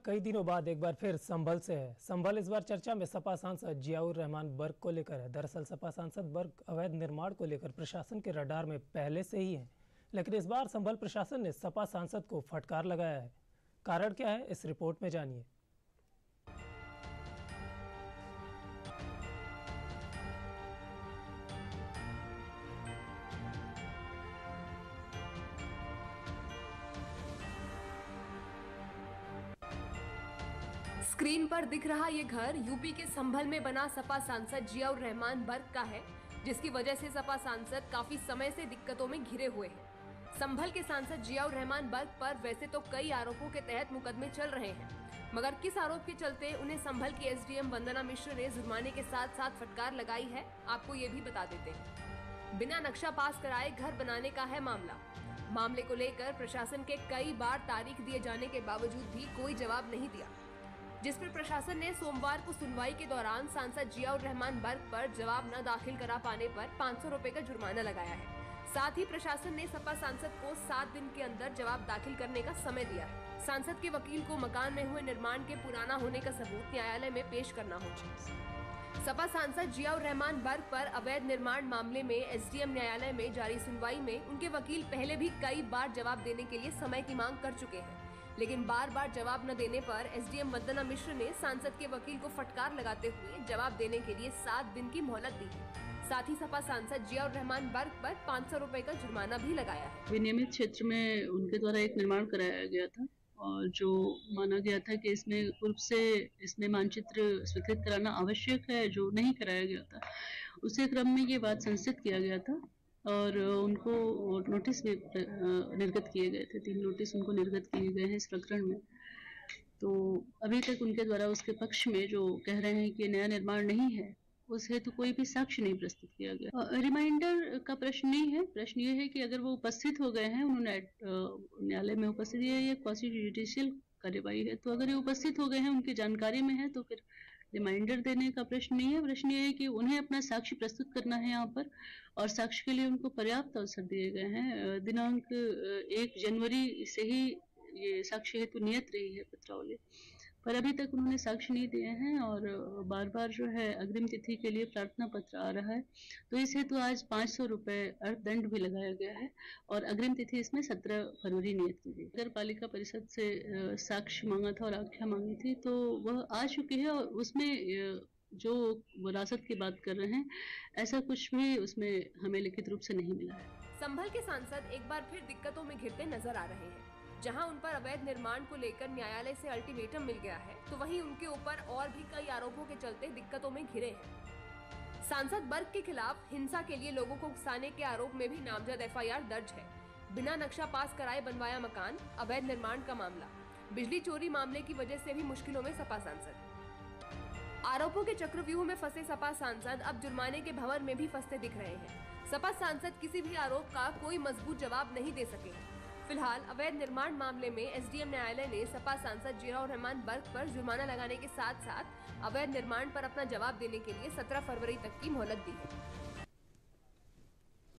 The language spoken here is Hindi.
कई दिनों बाद एक बार फिर संभल से है। संभल इस बार चर्चा में सपा सांसद जियाउर रहमान बर्क को लेकर है। दरअसल सपा सांसद बर्क अवैध निर्माण को लेकर प्रशासन के रडार में पहले से ही है, लेकिन इस बार संभल प्रशासन ने सपा सांसद को फटकार लगाया है। कारण क्या है, इस रिपोर्ट में जानिए। स्क्रीन पर दिख रहा ये घर यूपी के संभल में बना सपा सांसद जियाउर रहमान बर्क का है, जिसकी वजह से सपा सांसद काफी समय से दिक्कतों में घिरे हुए हैं। संभल के सांसद जियाउर रहमान बर्क पर वैसे तो कई आरोपों के तहत मुकदमे चल रहे हैं, मगर किस आरोप के चलते उन्हें संभल की एसडीएम वंदना मिश्र ने जुर्माने के साथ साथ फटकार लगाई है, आपको ये भी बता देते हैं। बिना नक्शा पास कराए घर बनाने का है मामला। मामले को लेकर प्रशासन के कई बार तारीख दिए जाने के बावजूद भी कोई जवाब नहीं दिया, जिस पर प्रशासन ने सोमवार को सुनवाई के दौरान सांसद जियाउर रहमान बर्क पर जवाब न दाखिल करा पाने पर 500 रुपए का जुर्माना लगाया है। साथ ही प्रशासन ने सपा सांसद को 7 दिन के अंदर जवाब दाखिल करने का समय दिया है। सांसद के वकील को मकान में हुए निर्माण के पुराना होने का सबूत न्यायालय में पेश करना होगा। सपा सांसद जियाउर रहमान बर्क पर अवैध निर्माण मामले में एसडीएम न्यायालय में जारी सुनवाई में उनके वकील पहले भी कई बार जवाब देने के लिए समय की मांग कर चुके हैं, लेकिन बार बार जवाब न देने पर एसडीएम वंदना मिश्र ने सांसद के वकील को फटकार लगाते हुए जवाब देने के लिए 7 दिन की मोहलत दी है। साथ ही सपा सांसद जियाउर रहमान बर्क पर 500 रुपए का जुर्माना भी लगाया है। विनियमित क्षेत्र में उनके द्वारा एक निर्माण कराया गया था और जो माना गया था कि इसमें पूर्व से इसमें मानचित्र स्वीकृत कराना आवश्यक है, जो नहीं कराया गया था, उसी क्रम में ये बात संस्थित किया गया था और उनको नोटिस निर्गत किए गए थे। 3 नोटिस उनको निर्गत किए गए हैं इस प्रकरण में। तो अभी तक उनके द्वारा उसके पक्ष में जो कह रहे हैं कि नया निर्माण नहीं है, उस हेतु कोई भी साक्ष्य नहीं प्रस्तुत किया गया। रिमाइंडर का प्रश्न नहीं है, प्रश्न ये है कि अगर वो उपस्थित हो गए हैं, उन्होंने न्यायालय में उपस्थित है, ये क्वासी जुडिशियल कार्यवाही है, तो अगर ये उपस्थित हो गए हैं, उनकी जानकारी में है, तो फिर रिमाइंडर देने का प्रश्न नहीं है। प्रश्न ये है कि उन्हें अपना साक्ष्य प्रस्तुत करना है यहाँ पर, और साक्ष्य के लिए उनको पर्याप्त अवसर दिए गए हैं। दिनांक 1 जनवरी से ही ये साक्ष्य हेतु नियत रही है पत्रावली, पर अभी तक उन्होंने साक्ष्य नहीं दिए हैं और बार बार जो है अग्रिम तिथि के लिए प्रार्थना पत्र आ रहा है। तो इस हेतु आज 500 रुपए अर्थदंड भी लगाया गया है और अग्रिम तिथि इसमें 17 फरवरी नियत की गई। नगर पालिका परिषद से साक्ष्य मांगा था और आख्या मांगी थी, तो वह आ चुकी है और उसमें जो विरासत की बात कर रहे हैं, ऐसा कुछ भी उसमें हमें लिखित रूप से नहीं मिला है। संभल के सांसद एक बार फिर दिक्कतों में घिरते नजर आ रहे हैं। जहां उन पर अवैध निर्माण को लेकर न्यायालय से अल्टीमेटम मिल गया है, तो वहीं उनके ऊपर और भी कई आरोपों के चलते दिक्कतों में घिरे हैं। सांसद बर्क के खिलाफ हिंसा के लिए लोगों को उकसाने के आरोप में भी नामजद एफआईआर दर्ज है। बिना नक्शा पास कराए बनवाया मकान, अवैध निर्माण का मामला, बिजली चोरी मामले की वजह से भी मुश्किलों में सपा सांसद। आरोपों के चक्रव्यूह में फंसे सपा सांसद अब जुर्माने के भंवर में भी फंसते दिख रहे हैं। सपा सांसद किसी भी आरोप का कोई मजबूत जवाब नहीं दे सके। फिलहाल अवैध निर्माण मामले में एसडीएम न्यायालय ने सपा सांसद जियाउर रहमान बर्क पर जुर्माना लगाने के साथ साथ अवैध निर्माण पर अपना जवाब देने के लिए 17 फरवरी तक की मोहलत दी है।